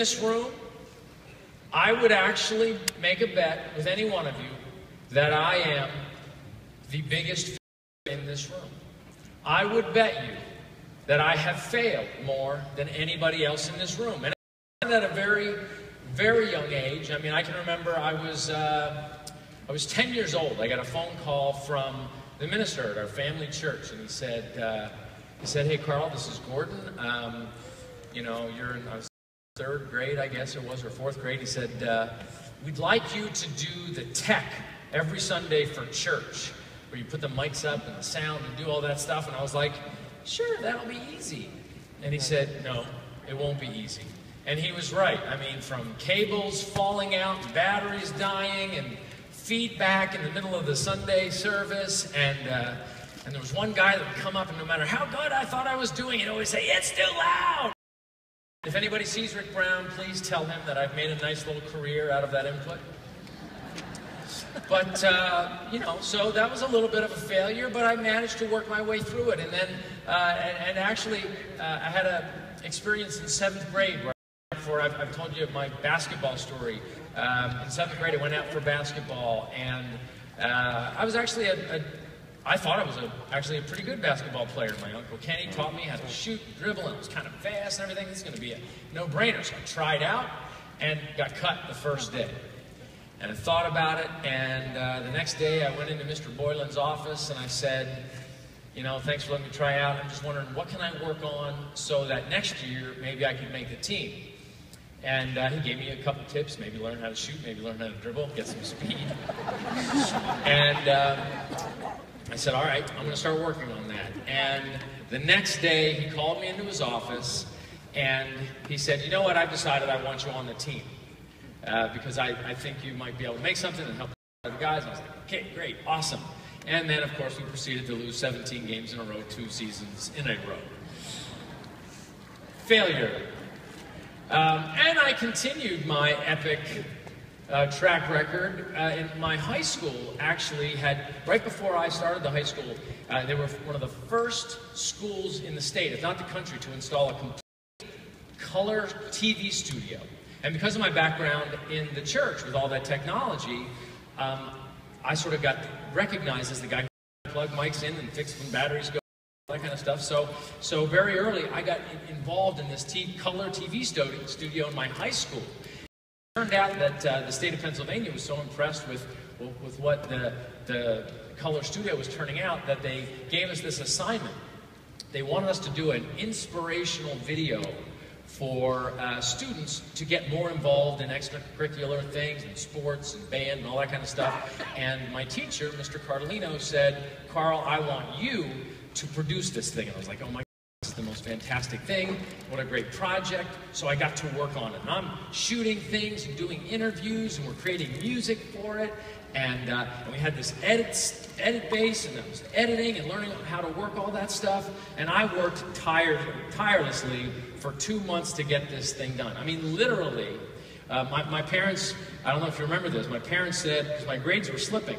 this room, I would actually make a bet with any one of you that I am the biggest failure in this room. I would bet you that I have failed more than anybody else in this room. And at a very, very young age. I mean, I can remember I was 10 years old. I got a phone call from the minister at our family church, and he said, "Hey, Carl, this is Gordon. You know, you're in third grade, I guess it was, or fourth grade." He said, "We'd like you to do the tech every Sunday for church, where you put the mics up and the sound and do all that stuff." And I was like, "Sure, that'll be easy." And he said, "No, it won't be easy." And he was right. I mean, from cables falling out, batteries dying, and feedback in the middle of the Sunday service, and there was one guy that would come up, and no matter how good I thought I was doing, he'd always say, "It's too loud." If anybody sees Rick Brown, please tell him that I've made a nice little career out of that input. But, you know, so that was a little bit of a failure, but I managed to work my way through it. And then, and actually, I had an experience in 7th grade where I've told you my basketball story. In 7th grade, I went out for basketball, and I was actually I thought I was actually a pretty good basketball player. My Uncle Kenny taught me how to shoot, dribble, and it was kind of fast and everything. This is going to be a no-brainer. So I tried out and got cut the first day. And I thought about it, and the next day I went into Mr. Boylan's office and I said, "You know, thanks for letting me try out. I'm just wondering, what can I work on so that next year maybe I could make the team?" And he gave me a couple tips, maybe learn how to shoot, maybe learn how to dribble, get some speed. And I said, "All right, I'm going to start working on that." And the next day he called me into his office and he said, "You know what, I've decided I want you on the team. Because I think you might be able to make something and help the guys." And I was like, "Okay, great, awesome." And then, of course, we proceeded to lose 17 games in a row, 2 seasons in a row. Failure. And I continued my epic track record. In my high school, actually, right before I started the high school, they were one of the first schools in the state, if not the country, to install a complete color TV studio. And because of my background in the church with all that technology, I sort of got recognized as the guy who plugged mics in and fixed when batteries go, all that kind of stuff. So very early, I got involved in this color TV studio in my high school. It turned out that the state of Pennsylvania was so impressed with what the color studio was turning out that they gave us this assignment. They wanted us to do an inspirational video for students to get more involved in extracurricular things and sports and band and all that kind of stuff. And my teacher, Mr. Cardellino, said, "Carl, I want you to produce this thing." And I was like, "Oh my God, this is the most fantastic thing. What a great project." So I got to work on it. And I'm shooting things and doing interviews, and we're creating music for it. And we had this edit base, and I was editing and learning how to work all that stuff. And I worked tirelessly for 2 months to get this thing done. I mean, literally, my parents, I don't know if you remember this, my parents said, because my grades were slipping,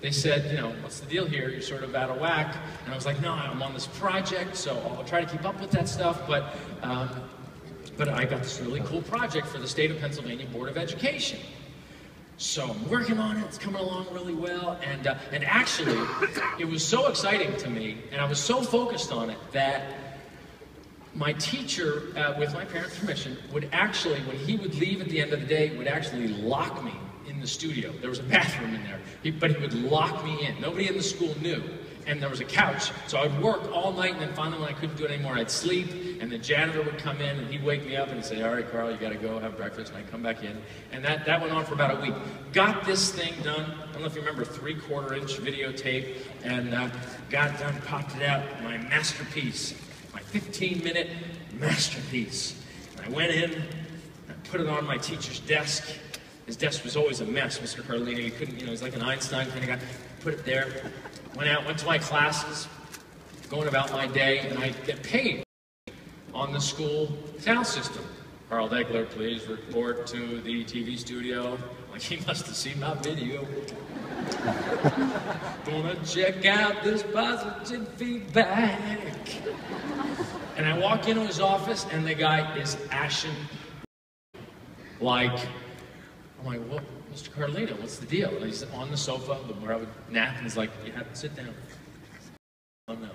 they said, "You know, what's the deal here? You're sort of out of whack." And I was like, "No, I'm on this project, so I'll try to keep up with that stuff." But I got this really cool project for the state of Pennsylvania Board of Education. So I'm working on it, it's coming along really well, and actually, it was so exciting to me, and I was so focused on it, that my teacher, with my parents' permission, would actually, when he would leave at the end of the day, would actually lock me in the studio. There was a bathroom in there, but he would lock me in. Nobody in the school knew. And there was a couch, so I'd work all night, and then finally when I couldn't do it anymore, I'd sleep, and the janitor would come in, and he'd wake me up, and he'd say, "All right, Carl, you gotta go have breakfast," and I'd come back in. And that went on for about a week. Got this thing done, I don't know if you remember, 3/4-inch videotape, and got it done, popped it out, my masterpiece, my 15-minute masterpiece. And I went in, I put it on my teacher's desk. His desk was always a mess, Mr. Carlino. He couldn't, you know, he's like an Einstein kind of guy. Put it there. Went to my classes, going about my day, and I get paid on the school sound system. "Carl Daikeler, please report to the TV studio." Like, he must have seen my video. "Gonna check out this positive feedback." And I walk into his office, and the guy is ashen. like, I'm like, well, Mr. Carlino, what's the deal? And he's on the sofa where I would nap, and he's like, you have to sit down. Oh no,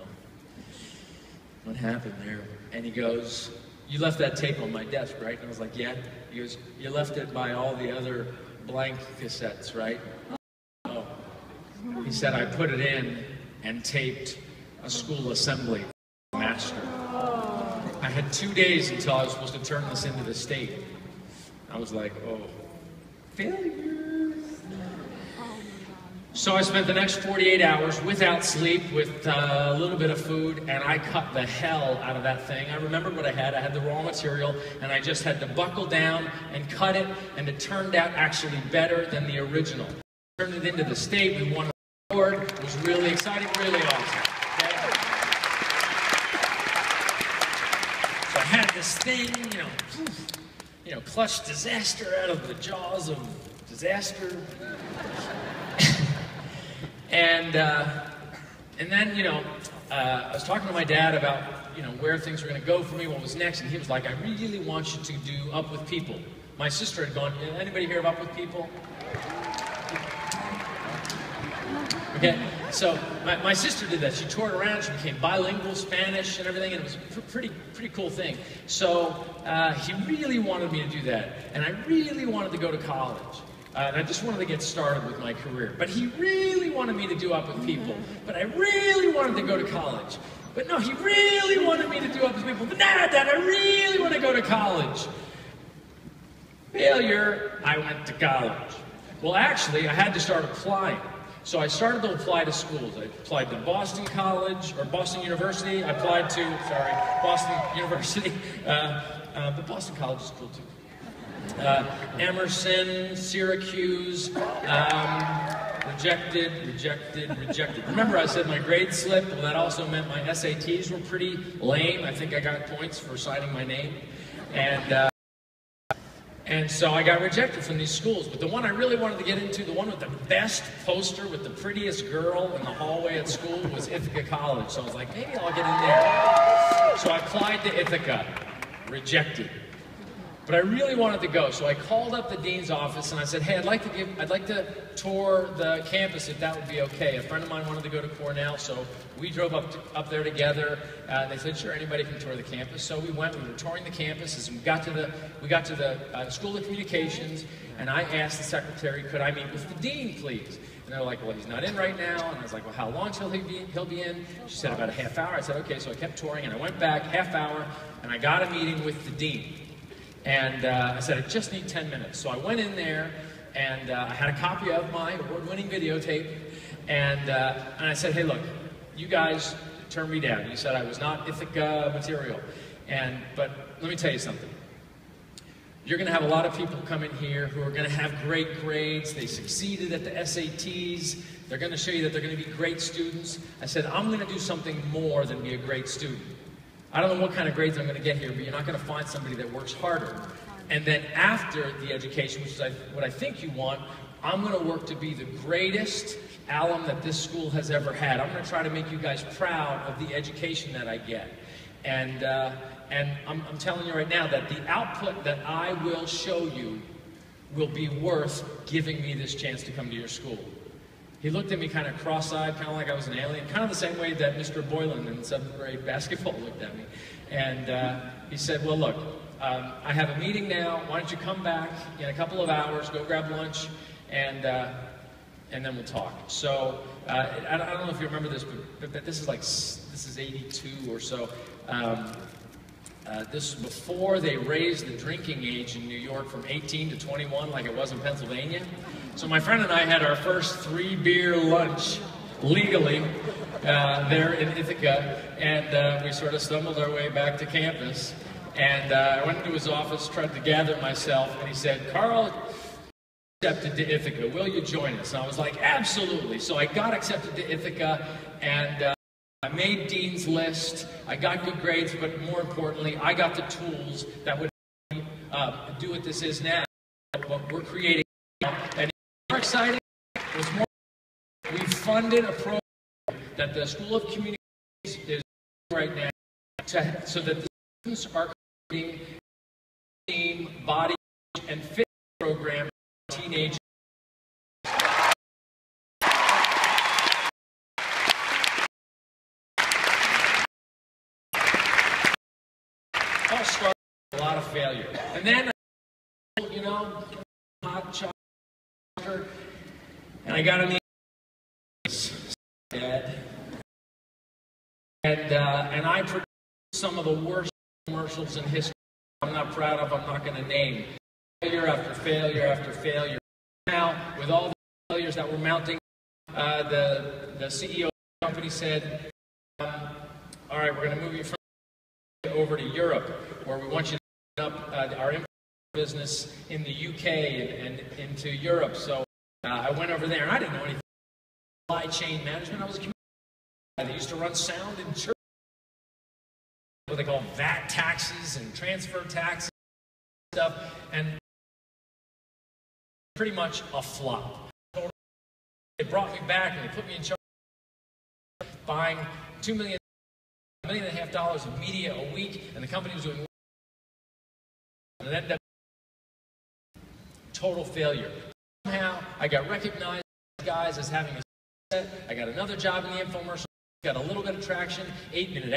what happened there? And he goes, you left that tape on my desk, right? And I was like, yeah. He goes, you left it by all the other blank cassettes, right? Oh. He said, I put it in and taped a school assembly master. I had 2 days until I was supposed to turn this into the state. I was like, oh, failure. So I spent the next 48 hours without sleep, with a little bit of food, and I cut the hell out of that thing. I remembered what I had. I had the raw material, and I just had to buckle down and cut it, and it turned out actually better than the original. Turned it into the state. We won an award. It was really exciting, really awesome. So I had this thing, clutched disaster out of the jaws of disaster. And then, I was talking to my dad about, where things were going to go for me, what was next, and he was like, I really want you to do Up With People. My sister had gone, anybody hear of Up With People? Okay, so my sister did that. She toured around, she became bilingual, Spanish and everything, and it was a pretty cool thing. So he really wanted me to do that, and I really wanted to go to college. And I just wanted to get started with my career. But he really wanted me to do Up With People. But I really wanted to go to college. But no, he really wanted me to do Up With People. But Dad, I really want to go to college. Failure, I went to college. Well, actually, I had to start applying. So I started to apply to schools. I applied to Boston College, or Boston University. I applied to, Boston University. But Boston College is cool too. Emerson, Syracuse, rejected. Remember I said my grades slipped? Well, that also meant my SATs were pretty lame. I think I got points for signing my name. And so I got rejected from these schools. But the one I really wanted to get into, the one with the best poster with the prettiest girl in the hallway at school, was Ithaca College. So I was like, maybe I'll get in there. So I applied to Ithaca, rejected. But I really wanted to go, so I called up the dean's office and I said, hey, I'd like to tour the campus if that would be okay. A friend of mine wanted to go to Cornell, so we drove up there together. They said, sure, anybody can tour the campus. So we went. We were touring the campus. As we got to the School of Communications, and I asked the secretary, could I meet with the dean, please? And they're like, well, he's not in right now. And I was like, well, how long till he'll be in? She said, about a half hour. I said, okay. So I kept touring, and I went back half hour, and I got a meeting with the dean. And I said, I just need 10 minutes. So I went in there, and I had a copy of my award-winning videotape, and I said, hey, look, you guys turned me down. You said I was not Ithaca material. But let me tell you something. You're going to have a lot of people come in here who are going to have great grades. They succeeded at the SATs. They're going to show you that they're going to be great students. I said, I'm going to do something more than be a great student. I don't know what kind of grades I'm going to get here, but you're not going to find somebody that works harder. And then after the education, which is what I think you want, I'm going to work to be the greatest alum that this school has ever had. I'm going to try to make you guys proud of the education that I get. And I'm telling you right now that the output that I will show you will be worth giving me this chance to come to your school. He looked at me kind of cross-eyed, kind of like I was an alien, kind of the same way that Mr. Boylan in 7th grade basketball looked at me. And he said, well, look, I have a meeting now. Why don't you come back in a couple of hours, go grab lunch, and then we'll talk. So I don't know if you remember this, but this is 82 or so. This is before they raised the drinking age in New York from 18 to 21 like it was in Pennsylvania. So my friend and I had our first 3-beer lunch legally there in Ithaca, and we sort of stumbled our way back to campus. And I went into his office, tried to gather myself, and he said, Carl, accepted to Ithaca, will you join us? And I was like, absolutely. So I got accepted to Ithaca, and I made Dean's List. I got good grades, but more importantly, I got the tools that would do what this is now, what we're creating. And more exciting, was more, we funded a program that the School of Communications is right now so that the students are creating team, body, and fit failure. And then, you know, hot chocolate, and I got an dead. And I produced some of the worst commercials in history I'm not proud of, I'm not going to name. Failure after failure after failure. Now, with all the failures that were mounting, the CEO of the company said, all right, we're going to move you from over to Europe, where we want you to set up our import business in the UK and into Europe. So I went over there, and I didn't know anything about supply chain management. I was a community guy that used to run sound in church, what they call VAT taxes and transfer taxes and stuff, and pretty much a flop. They brought me back and they put me in charge of buying $1.5 million of media a week, and the company was doing, and it ended up total failure. Somehow I got recognized, guys, as having a set. I got another job in the infomercial, got a little bit of traction, 8-minute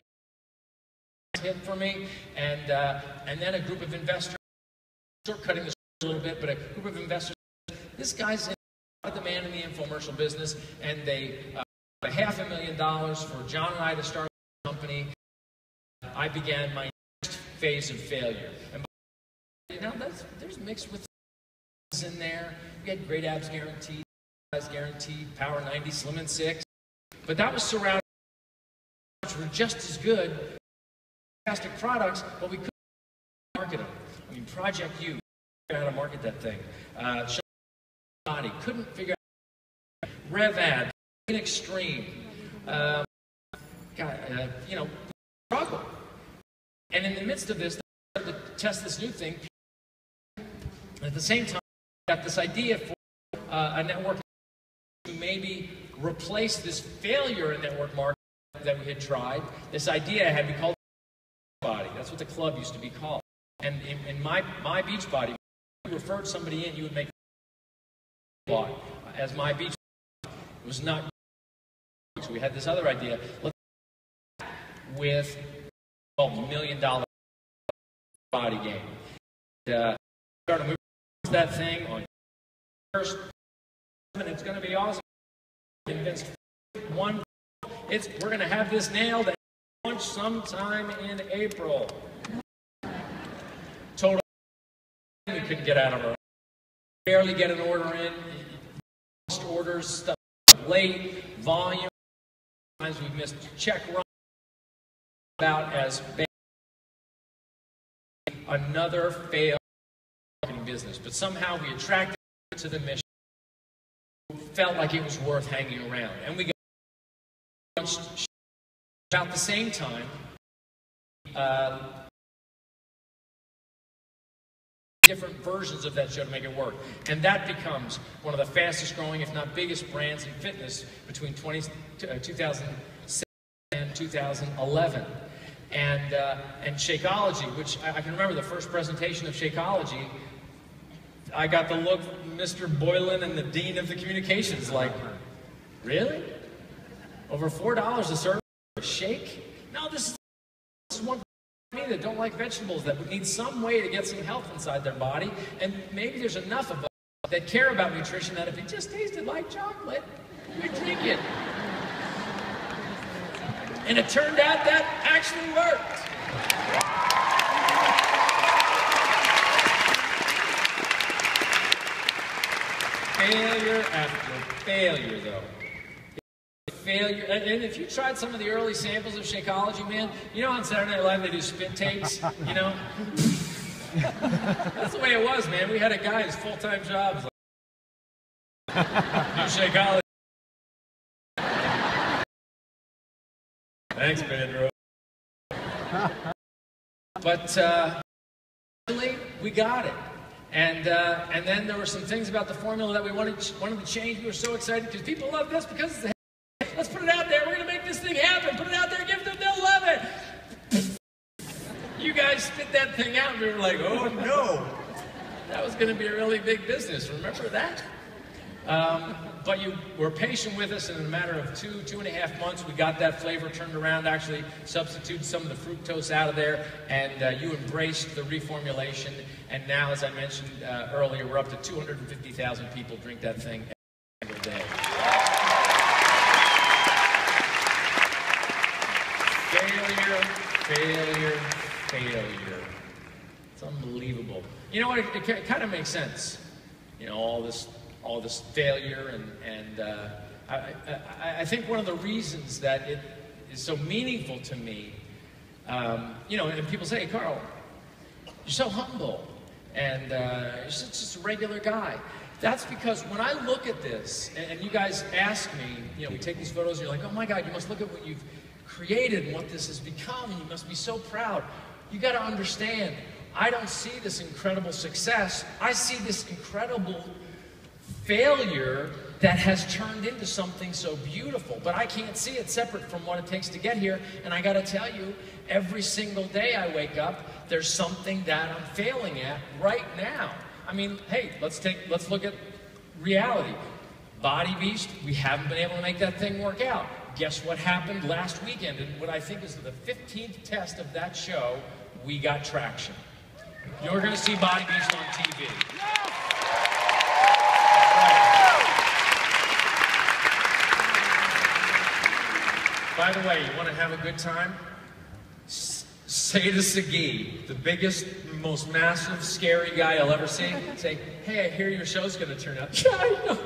hit for me, and then a group of investors, shortcutting the story a little bit, but a group of investors, this guy's the man in the infomercial business, and they $500,000 for John and I to start a company. I began my next phase of failure. And now there's mixed with in there. We had great abs guaranteed, size guaranteed, power 90, slim and 6, but that was surrounded which were just as good, fantastic products, but we couldn't market them. I mean, Project U, figure out how to market that thing. Body couldn't figure out Rev Ad, in extreme. You know, struggle. And in the midst of this, they started to test this new thing. At the same time, we got this idea for a network to maybe replace this failure in network marketing that we had tried. This idea had been called Body. That's what the club used to be called. And in my Beachbody, if you referred somebody in, you would make as my beach. It was not. So we had this other idea. Let's with $12 million body game. Started moving that thing on first, and it's going to be awesome. Convinced one. We're going to have this nailed. Launch sometime in April. Total. We couldn't get out of our. Barely get an order in. Orders, stuff late, volume. Sometimes we've missed check run. About as bad. Another failed marketing business, but somehow we attracted to the mission. Felt like it was worth hanging around, and we got about the same time. Different versions of that show to make it work. And that becomes one of the fastest growing, if not biggest brands in fitness between 2007 and 2011. And Shakeology, which I can remember the first presentation of Shakeology, I got the look from Mr. Boylan and the Dean of the Communications, like, really? Over $4 a serving for a shake? No, this is one me that don't like vegetables, that would need some way to get some health inside their body, and maybe there's enough of us that care about nutrition that if it just tasted like chocolate, we'd drink it. And it turned out that actually worked. Failure after failure, though. Failure, and if you tried some of the early samples of Shakeology, man, you know on Saturday Night Live they do spit takes, you know? That's the way it was, man. We had a guy, his full-time job was like, do Shakeology. Thanks, Pedro. But we got it. And then there were some things about the formula that we wanted to change. We were so excited because people love this because it's the let's put it out there. We're going to make this thing happen. Put it out there. Give them. They'll love it. You guys spit that thing out, and we were like, oh, no. That was going to be a really big business. Remember that? But you were patient with us, and in a matter of 2.5 months, we got that flavor turned around, actually substituted some of the fructose out of there, and you embraced the reformulation. And now, as I mentioned earlier, we're up to 250,000 people drink that thing every single day. Failure, failure. It's unbelievable. You know what? It kind of makes sense. You know, all this failure, and I think one of the reasons that it is so meaningful to me, you know, and people say, hey, Carl, you're so humble, and you're just a regular guy. That's because when I look at this, and you guys ask me, you know, we take these photos, and you're like, oh my God, you must look at what you've created and what this has become, and you must be so proud. You got to understand, I don't see this incredible success. I see this incredible failure that has turned into something so beautiful. But I can't see it separate from what it takes to get here. And I got to tell you, every single day I wake up, there's something that I'm failing at right now. I mean, hey, let's look at reality. Body Beast, we haven't been able to make that thing work out. Guess what happened last weekend? And what I think is the 15th test of that show, we got traction. You're going to see Body Beast on TV. By the way, you want to have a good time? Say to Sagi, the biggest, most massive, scary guy you'll ever see, say, hey, I hear your show's going to turn out. Yeah, I know.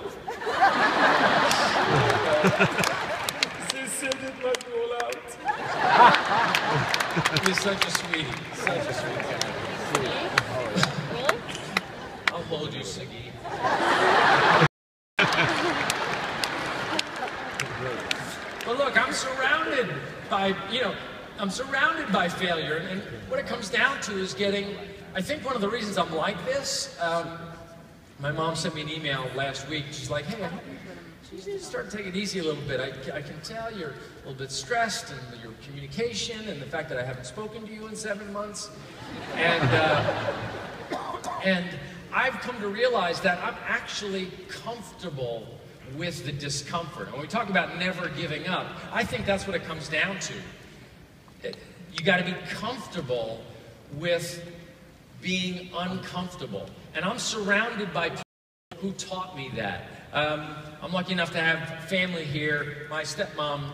He's such a sweetie. Such a sweet guy. Really? I'll hold you, Sagi. But look, I'm surrounded by, I'm surrounded by failure. And what it comes down to is getting, I think one of the reasons I'm like this, my mom sent me an email last week. She's like, hey, you need to start taking it easy a little bit. I can tell you're a little bit stressed, and your communication, and the fact that I haven't spoken to you in 7 months. And I've come to realize that I'm actually comfortable with the discomfort. And when we talk about never giving up, I think that's what it comes down to. You got to be comfortable with being uncomfortable. And I'm surrounded by people who taught me that. I'm lucky enough to have family here. My stepmom,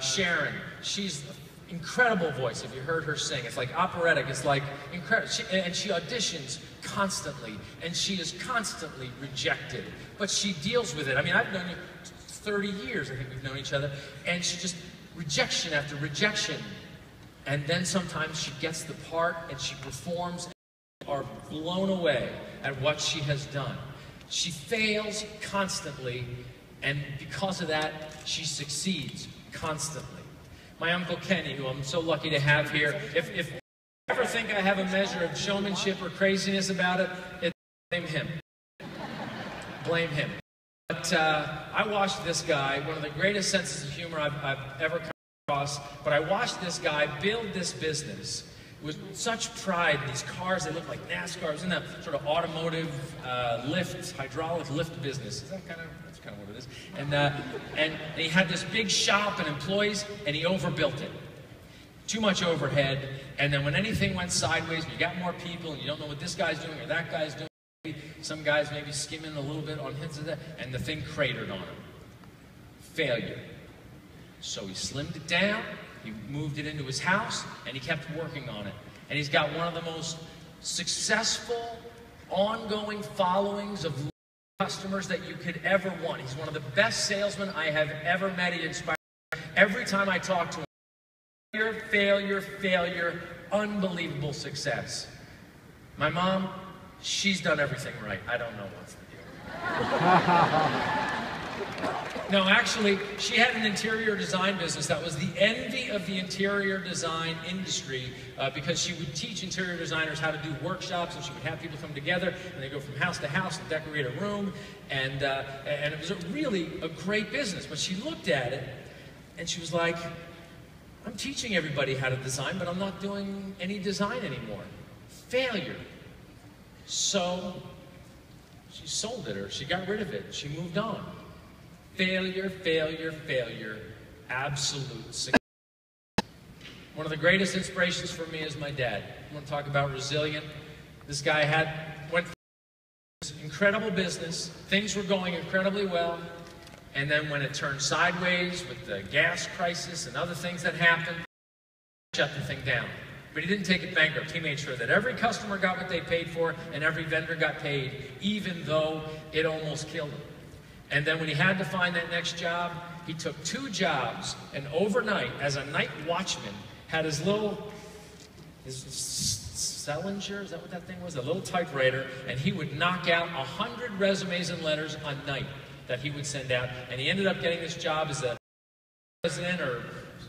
Sharon, she's an incredible voice. If you heard her sing, it's like operatic. It's like incredible. And she auditions constantly, and she is constantly rejected. But she deals with it. I mean, I've known you 30 years. I think we've known each other. And she just, rejection after rejection. And then sometimes she gets the part, and she performs, and are blown away at what she has done. She fails constantly, and because of that, she succeeds constantly. My Uncle Kenny, who I'm so lucky to have here, if you ever think I have a measure of showmanship or craziness about it, blame him. Blame him. But I watched this guy, one of the greatest senses of humor I've ever come across, but I watched this guy build this business with such pride. These cars, they look like NASCAR. It was in that sort of automotive hydraulic lift business. That's kind of what it is. And he had this big shop and employees, and he overbuilt it. Too much overhead. And then when anything went sideways, you got more people, and you don't know what this guy's doing or that guy's doing. Some guys maybe skimming a little bit on his, and the thing cratered on him. Failure. So he slimmed it down. He moved it into his house, and he kept working on it. And he's got one of the most successful, ongoing followings of customers that you could ever want. He's one of the best salesmen I have ever met. He inspires me. Every time I talk to him, failure, failure, failure, unbelievable success. My mom, she's done everything right. I don't know what's the deal. No, actually, she had an interior design business that was the envy of the interior design industry because she would teach interior designers how to do workshops, and she would have people come together, and they go from house to house and decorate a room, and it was really a great business. But she looked at it, and she was like, I'm teaching everybody how to design, but I'm not doing any design anymore. Failure. So She sold it, or she got rid of it. She moved on. Failure, failure, failure, absolute success. One of the greatest inspirations for me is my dad. I want to talk about resilient. This guy went through this incredible business. Things were going incredibly well. And then when it turned sideways with the gas crisis and other things that happened, he shut the thing down. But he didn't take it bankrupt. He made sure that every customer got what they paid for and every vendor got paid, even though it almost killed him. And then when he had to find that next job, he took 2 jobs, and overnight, as a night watchman, had his Selinger, is that what that thing was? A little typewriter, and he would knock out 100 resumes and letters a night that he would send out. And he ended up getting this job as the president, or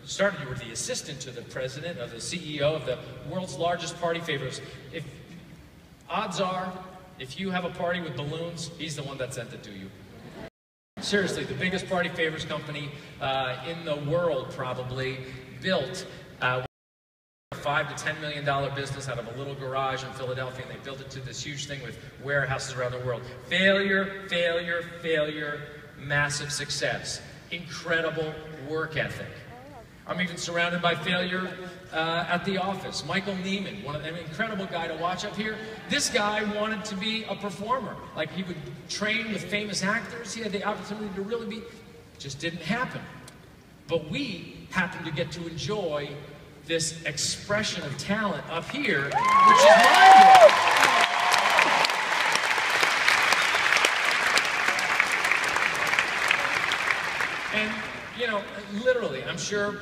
started with the assistant to the president, or the CEO of the world's largest party favors. Odds are, if you have a party with balloons, he's the one that sent it to you. Seriously, the biggest party favors company in the world, probably, built a $5 to $10 million business out of a little garage in Philadelphia, and they built it to this huge thing with warehouses around the world. Failure, failure, failure, massive success. Incredible work ethic. I'm even surrounded by failure at the office. Michael Neiman, an incredible guy to watch up here. This guy wanted to be a performer. Like, he would train with famous actors. He had the opportunity to really be, just didn't happen. But we happened to get to enjoy this expression of talent up here, which is my work. And, you know, literally, I'm sure,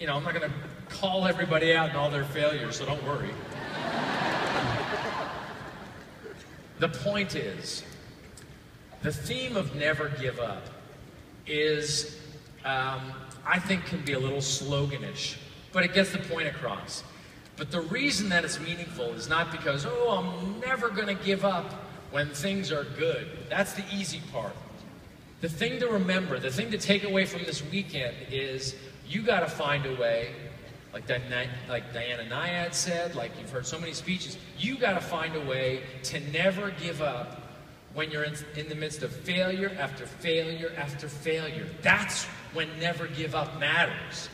you know, I'm not going to call everybody out and all their failures, so don't worry. The point is, the theme of never give up is, I think, can be a little sloganish, but it gets the point across. But the reason that it's meaningful is not because, oh, I'm never going to give up when things are good. That's the easy part. The thing to remember, the thing to take away from this weekend is you got to find a way, like Diana Nyad said, like you've heard so many speeches, you got to find a way to never give up when you're in the midst of failure after failure after failure. That's when never give up matters.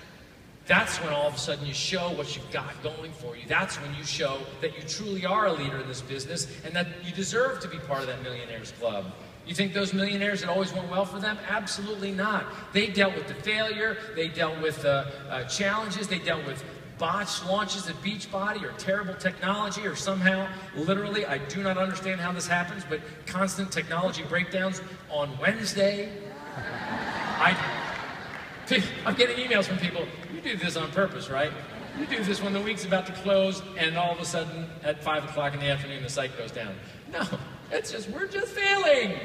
That's when all of a sudden you show what you've got going for you. That's when you show that you truly are a leader in this business and that you deserve to be part of that millionaires club. You think those millionaires, it always went well for them? Absolutely not. They dealt with the failure, they dealt with challenges, they dealt with botched launches at Beachbody or terrible technology or somehow, literally, I do not understand how this happens, but constant technology breakdowns on Wednesday. I'm getting emails from people, you do this on purpose, right? You do this when the week's about to close and all of a sudden at 5 o'clock in the afternoon the site goes down. No, it's just, we're just failing.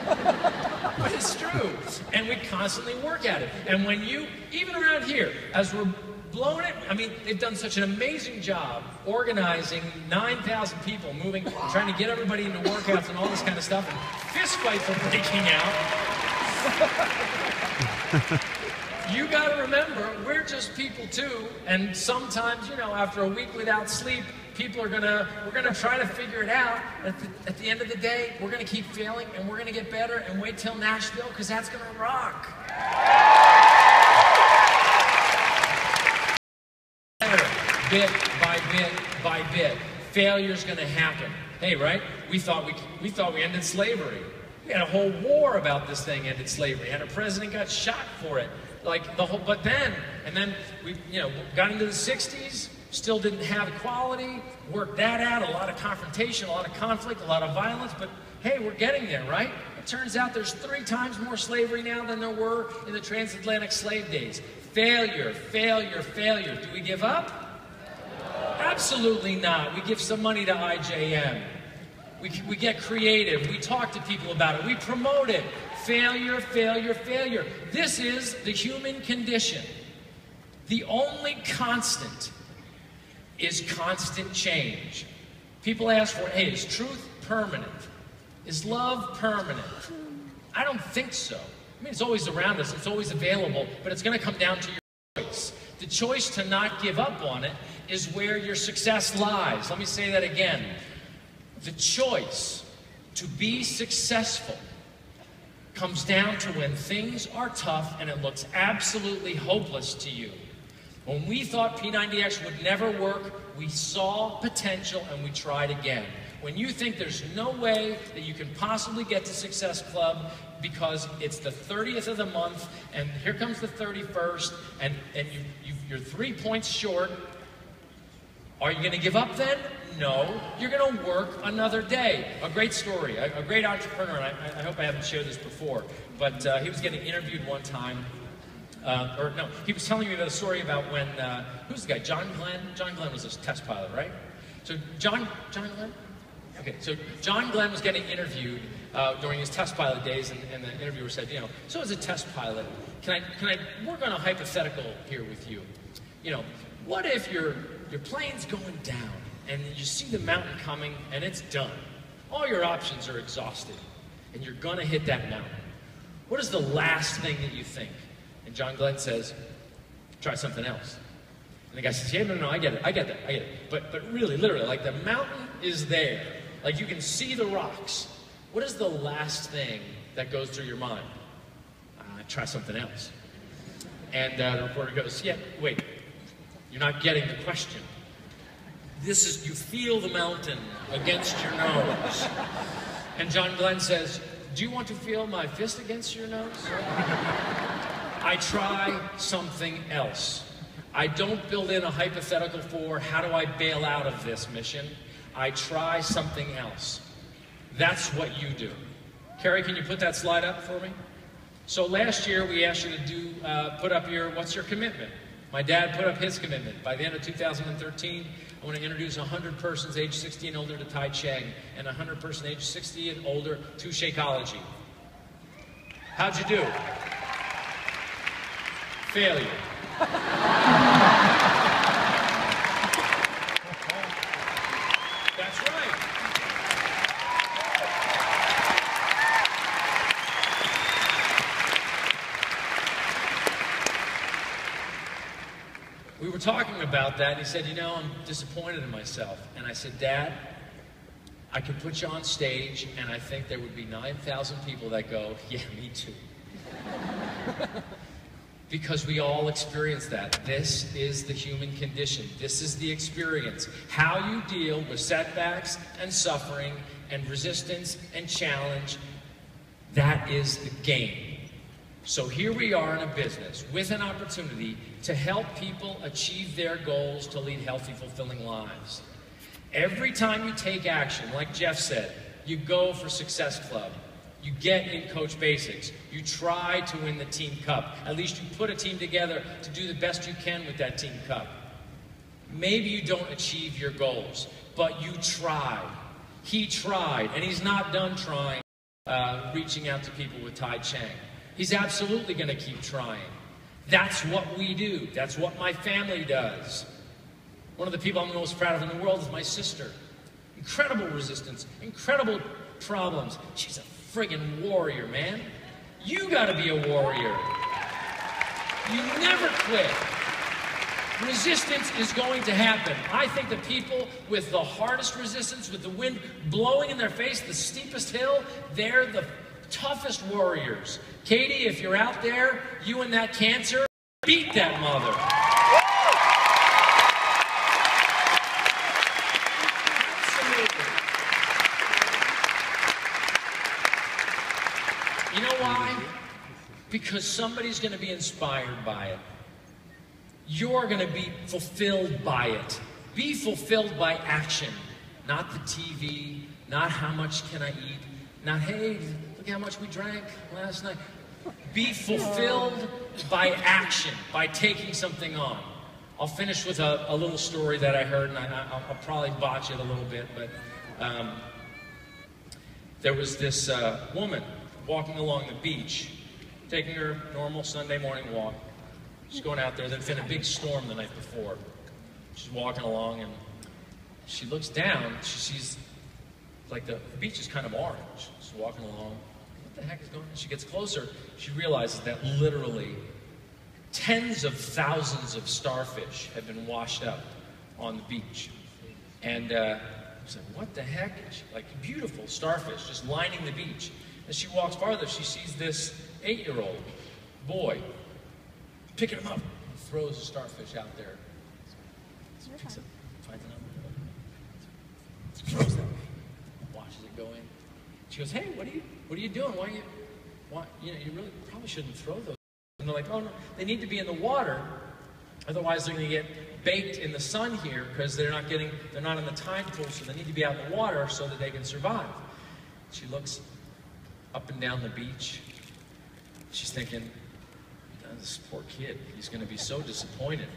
But it's true. And we constantly work at it. And when you, even around here, as we're blowing it, I mean, they've done such an amazing job organizing 9,000 people, moving, trying to get everybody into workouts and all this kind of stuff, and fist fights are breaking out. You got to remember, we're just people too, and sometimes, you know, after a week without sleep, we're gonna try to figure it out. At the end of the day, we're gonna keep failing, and we're gonna get better, and wait till Nashville, because that's gonna rock. Bit by bit by bit, failure's gonna happen. Hey, right? We thought we ended slavery. We had a whole war about this thing ended slavery, and a president got shot for it. Like the whole, and then we, you know, got into the 60s, still didn't have equality, worked that out, a lot of confrontation, a lot of conflict, a lot of violence, but hey, we're getting there, right? It turns out there's 3 times more slavery now than there were in the transatlantic slave days. Failure, failure, failure. Do we give up? Absolutely not. We give some money to IJM. We get creative. We talk to people about it. We promote it. Failure, failure, failure. This is the human condition. The only constant is constant change. People ask for, hey, is truth permanent? Is love permanent? I don't think so. I mean, it's always around us. It's always available, but it's going to come down to your choice. The choice to not give up on it is where your success lies. Let me say that again. The choice To be successful comes down to when things are tough and it looks absolutely hopeless to you. When we thought P90X would never work, we saw potential and we tried again. When you think there's no way that you can possibly get to Success Club because it's the 30th of the month and here comes the 31st and you're 3 points short, are you going to give up then? No. You're going to work another day. A great story. A great entrepreneur, and I hope I haven't shared this before, but he was getting interviewed one time. He was telling me about a story about when, who's the guy? John Glenn? John Glenn was a test pilot, right? So John Glenn? Okay, so John Glenn was getting interviewed during his test pilot days, and the interviewer said, you know, so as a test pilot, can I work on a hypothetical here with you? You know, what if your plane's going down, and you see the mountain coming, and it's done. All your options are exhausted, and you're going to hit that mountain. What is the last thing that you think? And John Glenn says, try something else. And the guy says, yeah, no, I get it. But really, literally, like the mountain is there. Like you can see the rocks. What is the last thing that goes through your mind? Try something else. And the reporter goes, yeah, wait, you're not getting the question. This is, you feel the mountain against your nose. And John Glenn says, do you want to feel my fist against your nose? I try something else. I don't build in a hypothetical for how do I bail out of this mission. I try something else. That's what you do. Carrie, can you put that slide up for me? So last year we asked you to put up what's your commitment? My dad put up his commitment. By the end of 2013, I want to introduce 100 persons age 60 and older to Tai Chi and 100 persons age 60 and older to Shakeology. How'd you do? Failure. That's right. We were talking about that, and he said, you know, I'm disappointed in myself. And I said, Dad, I could put you on stage, and I think there would be 9,000 people that go, yeah, me too. Because we all experience that. This is the human condition. This is the experience. How you deal with setbacks and suffering and resistance and challenge, that is the game. So here we are in a business with an opportunity to help people achieve their goals to lead healthy, fulfilling lives. Every time you take action, like Jeff said, you go for Success Club. You get in Coach Basics. You try to win the team cup. At least you put a team together to do the best you can with that team cup. Maybe you don't achieve your goals, but you tried. He tried, and he's not done trying, reaching out to people with Tai Chi. He's absolutely going to keep trying. That's what we do. That's what my family does. One of the people I'm the most proud of in the world is my sister. Incredible resistance, incredible problems. She's a friggin' warrior, man. You gotta be a warrior. You never quit. Resistance is going to happen. I think the people with the hardest resistance, with the wind blowing in their face, the steepest hill, they're the toughest warriors. Katie, if you're out there, you and that cancer, beat that mother. Absolutely. You know why? Because somebody's going to be inspired by it. You're going to be fulfilled by it. Be fulfilled by action, not the TV, not how much can I eat, not, hey, look how much we drank last night. Be fulfilled by action, by taking something on. I'll finish with a little story that I heard, and I'll probably botch it a little bit, but there was this woman walking along the beach, taking her normal Sunday morning walk. She's going out there. There's been a big storm the night before. She's walking along, and she looks down. She sees, like, the beach is kind of orange. She's walking along. What the heck is going on? She gets closer. She realizes that literally tens of thousands of starfish have been washed up on the beach. And She's like, what the heck? And she, like, beautiful starfish just lining the beach. As she walks farther, she sees this 8-year-old boy picking him up and throws a starfish out there. Picks it, finds another, throws that way, watches it go in. She goes, hey, what are you doing? You really probably shouldn't throw those. And they're like, oh no, they need to be in the water, otherwise they're going to get baked in the sun here because they're not in the tide pool, so they need to be out in the water so that they can survive. She looks up and down the beach. She's thinking, this poor kid, he's going to be so disappointed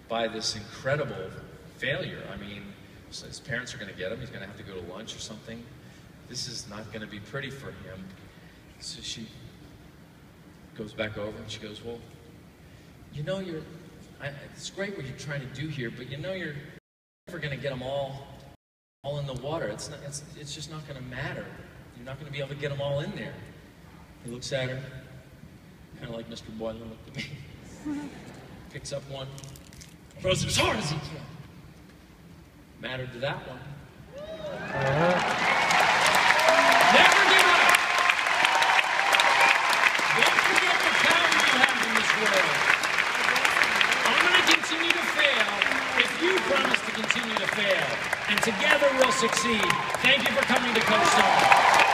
by this incredible failure. I mean, so his parents are going to get him. He's going to have to go to lunch or something. This is not going to be pretty for him. So she goes back over and she goes, well, you know, it's great what you're trying to do here, but you know you're never going to get them all in the water. It's just not going to matter. You're not going to be able to get them all in there. He looks at her, kind of like Mr. Boylan looked at me. Picks up one, throws it as hard as he can. Mattered to that one. Never give up. Don't forget the power you have in this world. I'm going to continue to fail if you promise to continue to fail. And together we'll succeed. Thank you for coming to Coach Stone.